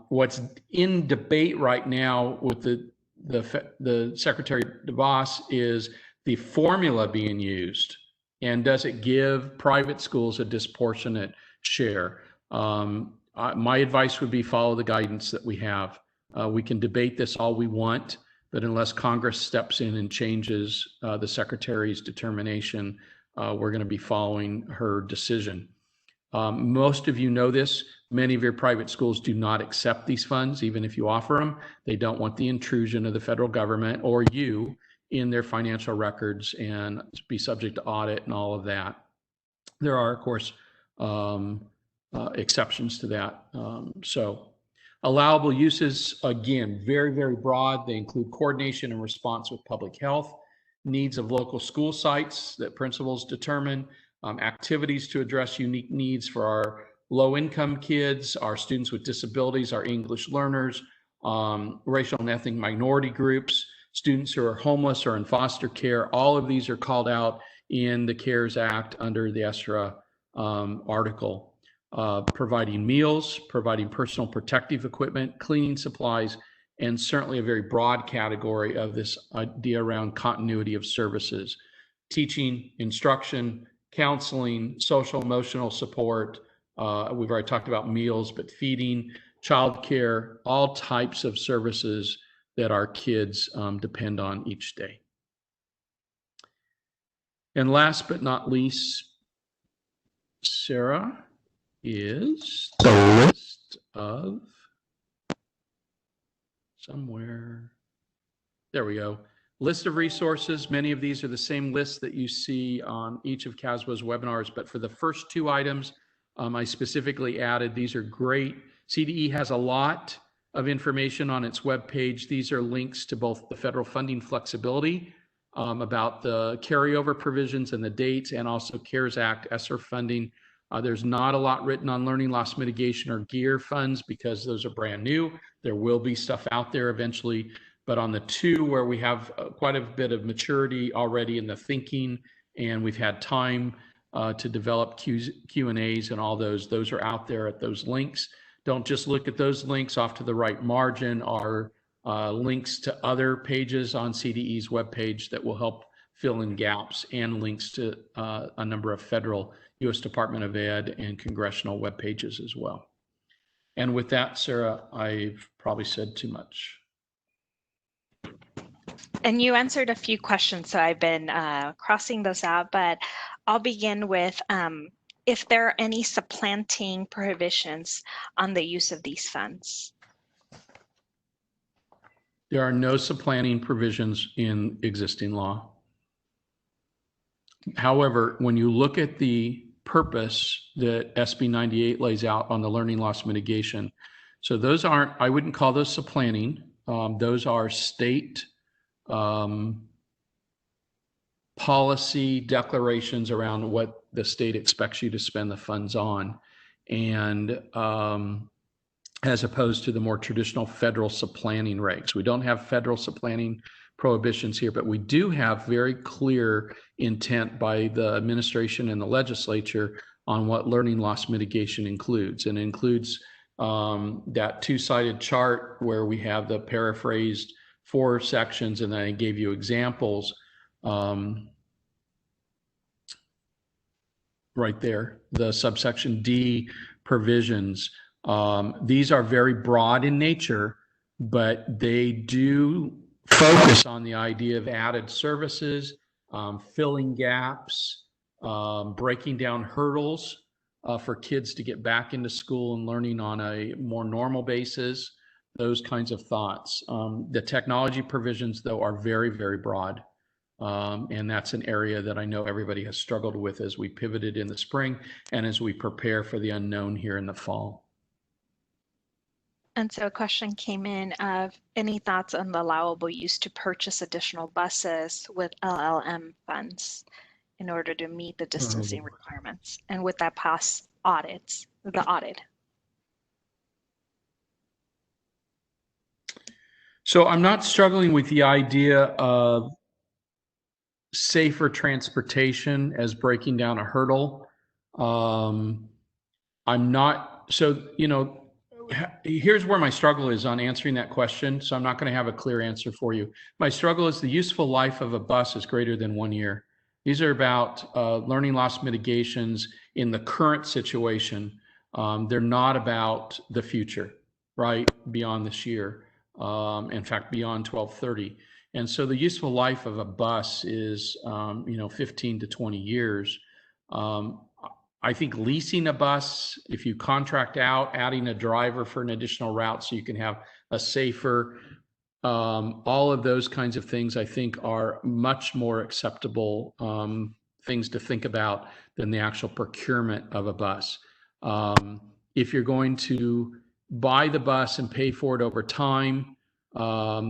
What's in debate right now with the Secretary DeVos is the formula being used, and does it give private schools a disproportionate share? My advice would be follow the guidance that we have. We can debate this all we want, but unless Congress steps in and changes the Secretary's determination, we're going to be following her decision. Most of you know this. Many of your private schools do not accept these funds, even if you offer them. They don't want the intrusion of the federal government or you in their financial records and be subject to audit and all of that. There are, of course, exceptions to that. So allowable uses, again, very, very broad. They include coordination and response with public health, needs of local school sites that principals determine, activities to address unique needs for our low-income kids, our students with disabilities, our English learners, racial and ethnic minority groups, students who are homeless or in foster care. All of these are called out in the CARES Act under the ESTRA article. Providing meals, providing personal protective equipment, cleaning supplies, and certainly a very broad category of this idea around continuity of services. Teaching, instruction, counseling, social emotional support. We've already talked about meals, but feeding, childcare, all types of services that our kids depend on each day. And last but not least, Sarah, is the list of somewhere. There we go. List of resources. Many of these are the same lists that you see on each of CASBO's webinars, but for the first two items, I specifically added, these are great. CDE has a lot of information on its webpage. These are links to both the federal funding flexibility about the carryover provisions and the dates, and also CARES Act, ESSER funding. There's not a lot written on learning loss mitigation or GEAR funds because those are brand new. There will be stuff out there eventually, but on the two where we have quite a bit of maturity already in the thinking, and we've had time to develop Q&As and all those are out there at those links. Don't just look at those links. Off to the right margin are links to other pages on CDE's webpage that will help fill in gaps, and links to a number of federal U.S. Department of Ed and congressional web pages as well. And with that, Sarah, I've probably said too much. And you answered a few questions, so I've been crossing those out, but I'll begin with if there are any supplanting prohibitions on the use of these funds. There are no supplanting provisions in existing law. However, when you look at the purpose that SB 98 lays out on the learning loss mitigation, so those aren't, I wouldn't call those supplanting. Those are state policy declarations around what the state expects you to spend the funds on, and as opposed to the more traditional federal supplanting regs. We don't have federal supplanting prohibitions here, but we do have very clear intent by the administration and the legislature on what learning loss mitigation includes, and it includes that two-sided chart where we have the paraphrased 4 sections, and then I gave you examples right there, the subsection D provisions. These are very broad in nature, but they do focus on the idea of added services, filling gaps, breaking down hurdles for kids to get back into school and learning on a more normal basis, those kinds of thoughts. The technology provisions, though, are very, very broad. And that's an area that I know everybody has struggled with as we pivoted in the spring and as we prepare for the unknown here in the fall. And so a question came in of any thoughts on the allowable use to purchase additional buses with LLM funds in order to meet the distancing requirements? And would that pass the audit? So I'm not struggling with the idea of safer transportation as breaking down a hurdle. I'm not, so, you know, here's where my struggle is on answering that question. So I'm not going to have a clear answer for you. My struggle is the useful life of a bus is greater than 1 year. These are about learning loss mitigations in the current situation. They're not about the future, right? Beyond this year. In fact, beyond 12/30. And so the useful life of a bus is, 15 to 20 years. I think leasing a bus, if you contract out, adding a driver for an additional route so you can have a safer, all of those kinds of things, I think are much more acceptable things to think about than the actual procurement of a bus. If you're going to buy the bus and pay for it over time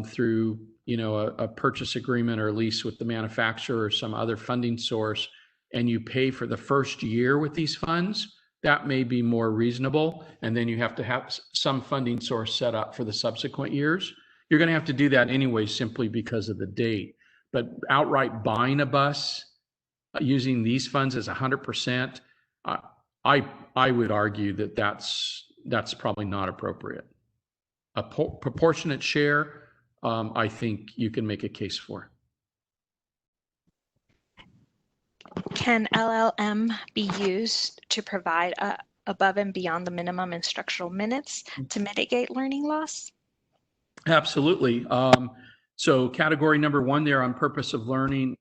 through a purchase agreement or lease with the manufacturer or some other funding source, and you pay for the first year with these funds, that may be more reasonable. And then you have to have some funding source set up for the subsequent years. You're going to have to do that anyway, simply because of the date. But outright buying a bus using these funds as 100%, I would argue that that's probably not appropriate. A proportionate share, I think you can make a case for. Can LLM be used to provide above and beyond the minimum instructional minutes to mitigate learning loss? Absolutely. So category number 1 there on purpose of learning,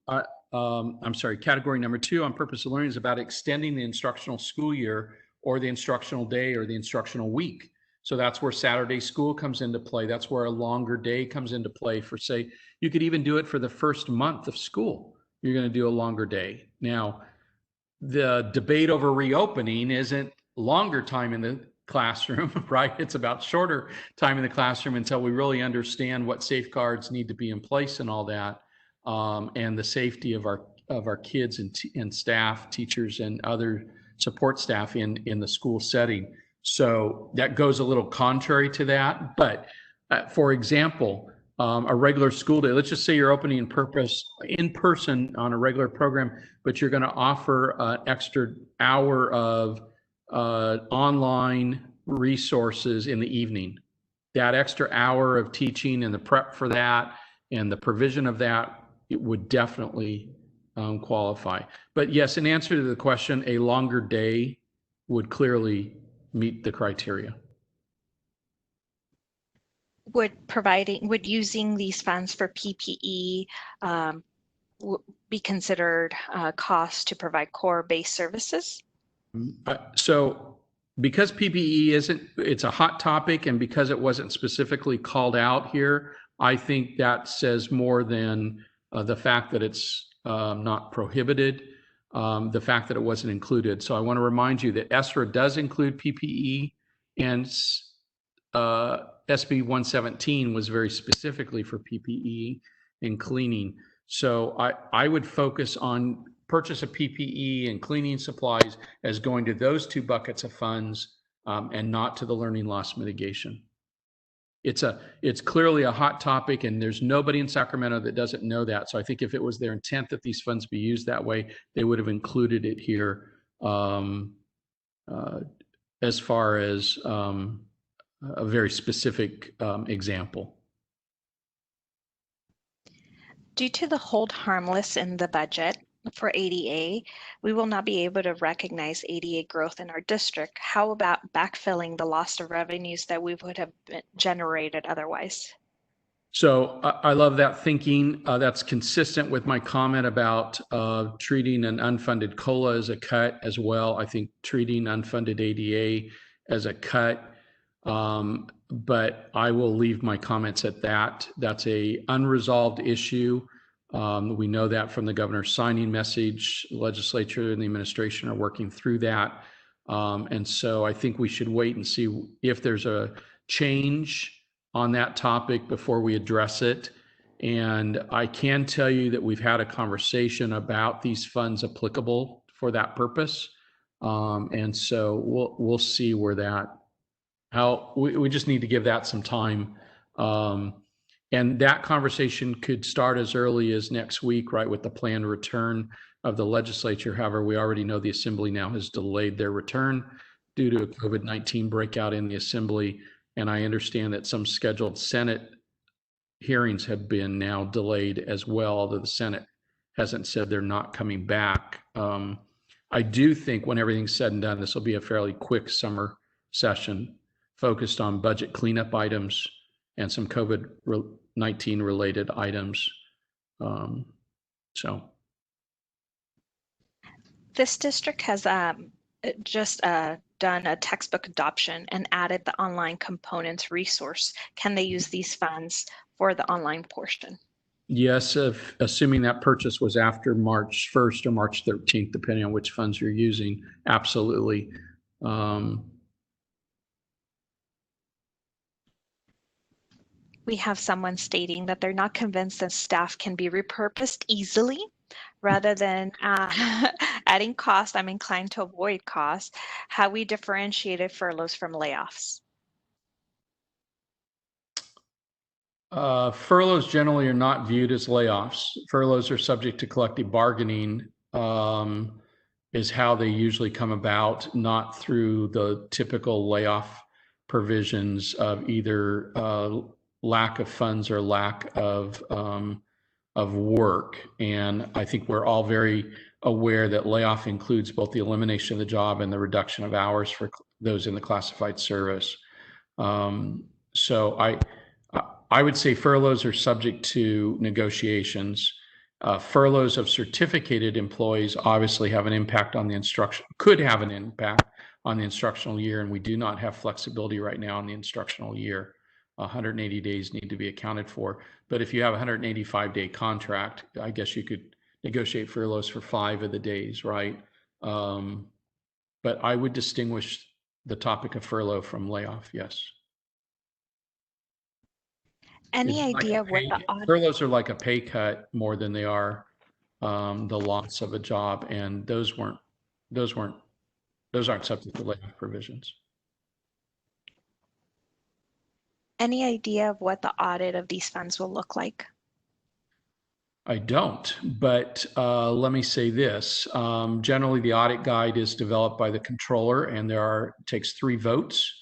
category number 2 on purpose of learning is about extending the instructional school year or the instructional day or the instructional week. So that's where Saturday school comes into play. That's where a longer day comes into play for, say, you could even do it for the first month of school. You're going to do a longer day. Now, the debate over reopening isn't longer time in the classroom, right? It's about shorter time in the classroom until we really understand what safeguards need to be in place and all that, and the safety of our kids and staff, teachers, and other support staff in the school setting. So that goes a little contrary to that. But for example, a regular school day, let's just say you're opening in person on a regular program, but you're going to offer an extra hour of online resources in the evening. That extra hour of teaching and the prep for that and the provision of that, it would definitely qualify. But yes, in answer to the question, a longer day would clearly meet the criteria. Would using these funds for PPE be considered cost to provide core-based services? So because PPE it's a hot topic, and because it wasn't specifically called out here, I think that says more than the fact that it's not prohibited, the fact that it wasn't included. So I want to remind you that ESRA does include PPE, and SB 117 was very specifically for PPE and cleaning. So I would focus on purchase of PPE and cleaning supplies as going to those 2 buckets of funds and not to the learning loss mitigation. It's clearly a hot topic, and there's nobody in Sacramento that doesn't know that. So I think if it was their intent that these funds be used that way, they would have included it here as far as a very specific example. Due to the hold harmless in the budget for ADA, we will not be able to recognize ADA growth in our district. How about backfilling the loss of revenues that we would have generated otherwise? So I love that thinking. That's consistent with my comment about treating an unfunded COLA as a cut as well. I think treating unfunded ADA as a cut, but I will leave my comments at that. That's a unresolved issue. We know that from the governor's signing message. The legislature and the administration are working through that. And so I think we should wait and see if there's a change on that topic before we address it. And I can tell you that we've had a conversation about these funds applicable for that purpose. And so we'll see where that, we just need to give that some time. And that conversation could start as early as next week, right, with the planned return of the legislature. However, we already know the Assembly now has delayed their return due to a COVID-19 breakout in the Assembly. And I understand that some scheduled Senate hearings have been now delayed as well, although the Senate hasn't said they're not coming back. I do think when everything's said and done, this will be a fairly quick summer session focused on budget cleanup items and some COVID-19 related items. So. This district has just done a textbook adoption and added the online components resource. Can they use these funds for the online portion? Yes, assuming that purchase was after March 1st or March 13th, depending on which funds you're using, absolutely. We have someone stating that they're not convinced that staff can be repurposed easily. Rather than adding cost, I'm inclined to avoid cost. How we differentiated furloughs from layoffs? Furloughs generally are not viewed as layoffs. Furloughs are subject to collective bargaining, is how they usually come about, not through the typical layoff provisions of either lack of funds or lack of work. And I think we're all very aware that layoff includes both the elimination of the job and the reduction of hours for those in the classified service. So I would say furloughs are subject to negotiations. Furloughs of certificated employees obviously have an impact on the instruction, could have an impact on the instructional year, and we do not have flexibility right now in the instructional year. 180 days need to be accounted for. But if you have a 185-day contract, I guess you could negotiate furloughs for 5 of the days, right? But I would distinguish the topic of furlough from layoff, yes. Any It's idea like what the furloughs are like a pay cut more than they are the loss of a job, and those aren't subject to layoff provisions. Any idea of what the audit of these funds will look like? I don't, but let me say this. Generally, the audit guide is developed by the controller, and takes 3 votes.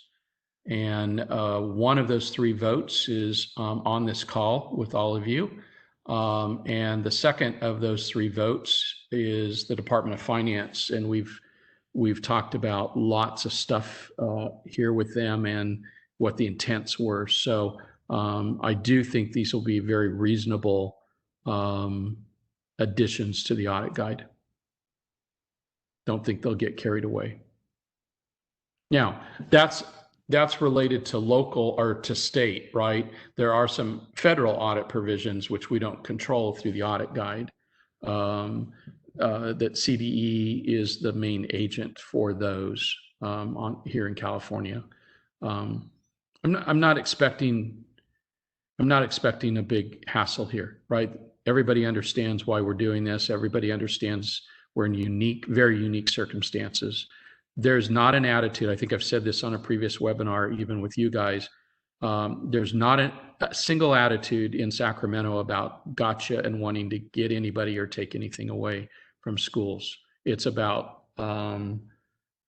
And one of those 3 votes is on this call with all of you. And the second of those 3 votes is the Department of Finance. And we've talked about lots of stuff here with them and what the intents were. So I do think these will be very reasonable additions to the audit guide. Don't think they'll get carried away. Now, that's related to local or to state, right? There are some federal audit provisions which we don't control through the audit guide. That CDE is the main agent for those here in California. I'm not expecting a big hassle here, right? Everybody understands why we're doing this. Everybody understands we're in very unique circumstances. There's not an attitude, I think I've said this on a previous webinar, even with you guys, there's not a single attitude in Sacramento about gotcha and wanting to get anybody or take anything away from schools. It's about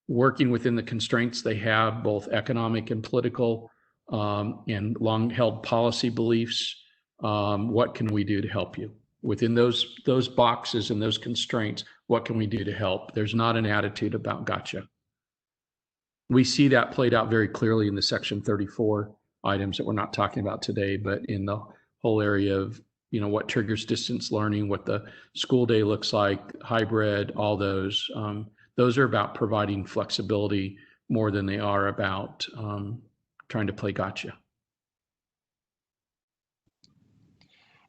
working within the constraints they have, both economic and political, and long-held policy beliefs. What can we do to help you? Within those boxes and those constraints, what can we do to help? There's not an attitude about gotcha. We see that played out very clearly in the Section 34 items that we're not talking about today, but in the whole area of, what triggers distance learning, what the school day looks like, hybrid, all those. Those are about providing flexibility more than they are about trying to play gotcha.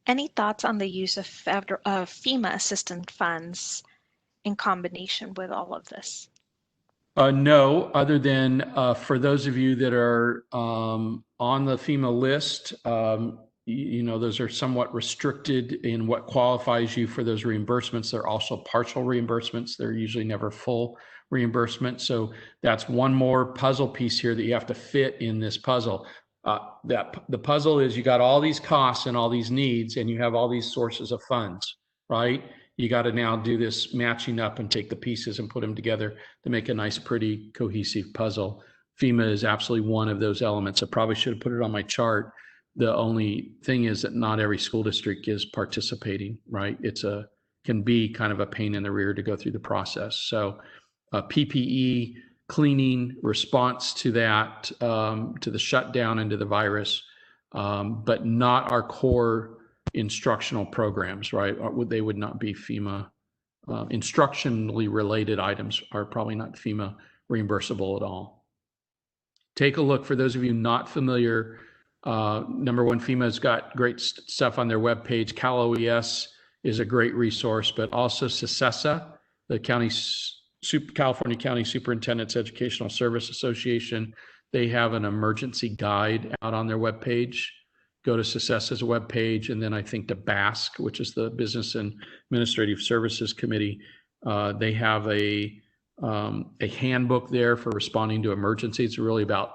Any thoughts on the use of FEMA assistance funds in combination with all of this? No, other than for those of you that are on the FEMA list, those are somewhat restricted in what qualifies you for those reimbursements. They're also partial reimbursements. They're usually never full reimbursement. So that's one more puzzle piece here that you have to fit in this puzzle. The puzzle is you got all these costs and all these needs, and you have all these sources of funds, right? You got to now do this matching up and take the pieces and put them together to make a nice, pretty cohesive puzzle. FEMA is absolutely one of those elements. I probably should have put it on my chart. The only thing is that not every school district is participating, right? Can be kind of a pain in the rear to go through the process. So PPE, cleaning, response to that, to the shutdown and to the virus, but not our core instructional programs, right? They would not be FEMA. Instructionally related items are probably not FEMA reimbursable at all. Take a look, for those of you not familiar, number one, FEMA's got great stuff on their webpage. Cal OES is a great resource, but also CSESA, the California County Superintendent's Educational Service Association. They have an emergency guide out on their webpage. Go to CSESA's webpage, and then I think the BASC, which is the Business and Administrative Services Committee, they have a handbook there for responding to emergencies. It's really about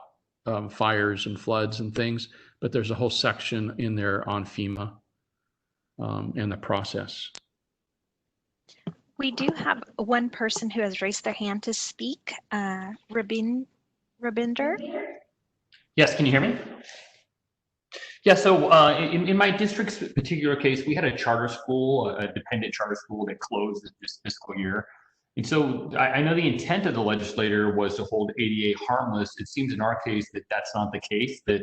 fires and floods and things, but there's a whole section in there on FEMA and the process. We do have one person who has raised their hand to speak. Rabinder? Yes, can you hear me? Yeah, so in my district's particular case, we had a charter school, a dependent charter school that closed this fiscal year. And so I know the intent of the legislator was to hold ADA harmless. It seems in our case that that's not the case, that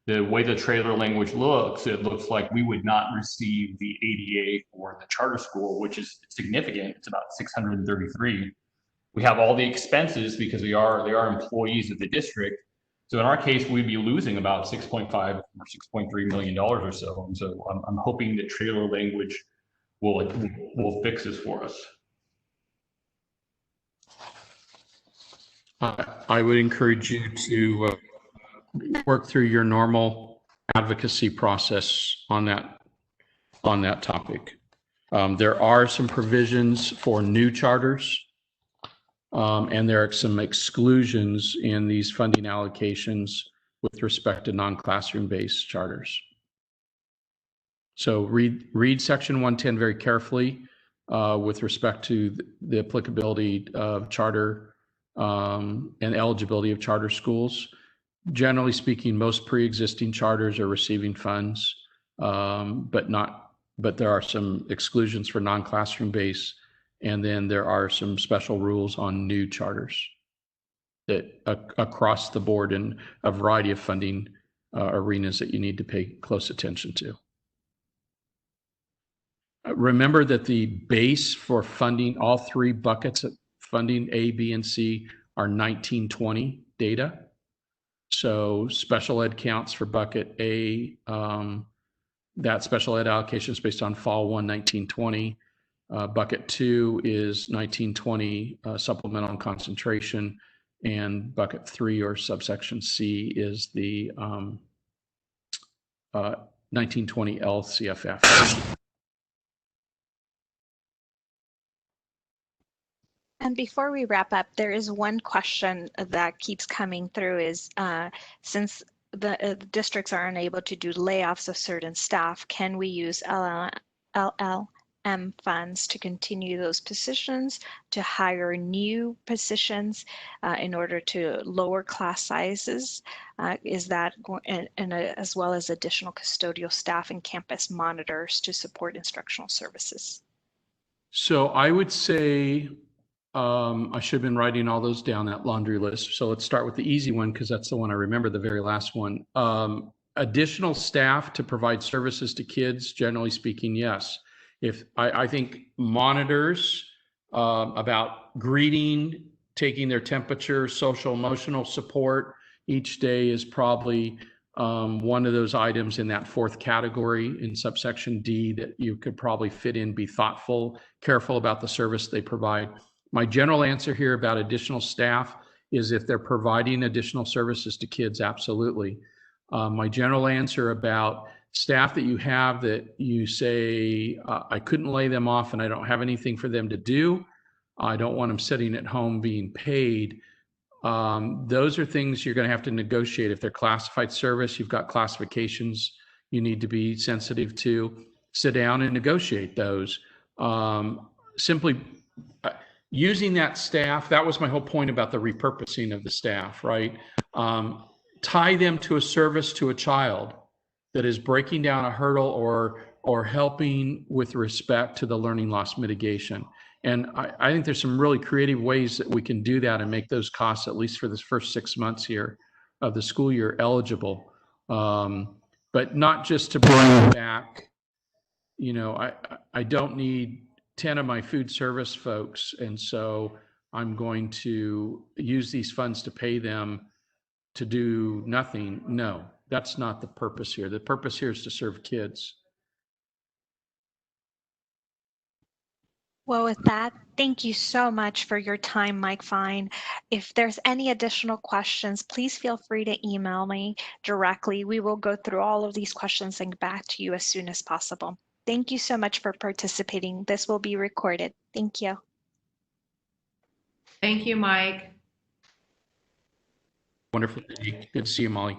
the way the trailer language looks, it looks like we would not receive the ADA for the charter school, which is significant. It's about 633. We have all the expenses because they are employees of the district. So in our case, we'd be losing about $6.5 or $6.3 million or so. And so I'm hoping that trailer language will fix this for us. I would encourage you to work through your normal advocacy process on that topic. There are some provisions for new charters. And there are some exclusions in these funding allocations with respect to non-classroom based charters. So read section 110 very carefully with respect to the applicability of charter and eligibility of charter schools. Generally speaking, most pre-existing charters are receiving funds, but there are some exclusions for non-classroom based. And then there are some special rules on new charters that across the board in a variety of funding arenas that you need to pay close attention to. Remember that the base for funding, all three buckets of funding, A, B, and C, are 1920 data. So special ed counts for bucket A, that special ed allocation is based on fall 1, 1920. Bucket 2 is 1920 supplemental and concentration, and bucket 3 or subsection C is the 1920 LCFF. And before we wrap up, there is one question that keeps coming through is since the districts are unable to do layoffs of certain staff, can we use LLM FCM funds to continue those positions, to hire new positions in order to lower class sizes? Is that as well as additional custodial staff and campus monitors to support instructional services? So I would say I should have been writing all those down, that laundry list. So let's start with the easy one because that's the one I remember, the very last one. Additional staff to provide services to kids, generally speaking, yes. If I think monitors about greeting, taking their temperature, social emotional support each day is probably one of those items in that fourth category in subsection D that you could probably fit in, be thoughtful, careful about the service they provide. My general answer here about additional staff is if they're providing additional services to kids, absolutely. My general answer about staff that you have that you say, I couldn't lay them off and I don't have anything for them to do. I don't want them sitting at home being paid. Those are things you're going to have to negotiate. If they're classified service, you've got classifications you need to be sensitive to. Sit down and negotiate those. Simply using that staff, that was my whole point about the repurposing of the staff, right? Tie them to a service to a child that is breaking down a hurdle or helping with respect to the learning loss mitigation. And I think there's some really creative ways that we can do that and make those costs, at least for this first 6 months here of the school year, eligible. But not just to bring back, you know, I don't need 10 of my food service folks. And so I'm going to use these funds to pay them to do nothing. No, that's not the purpose here. The purpose here is to serve kids. Well, with that, thank you so much for your time, Mike Fine. If there's any additional questions, please feel free to email me directly. We will go through all of these questions and get back to you as soon as possible. Thank you so much for participating. This will be recorded. Thank you. Thank you, Mike. Wonderful day. Good to see you, Molly.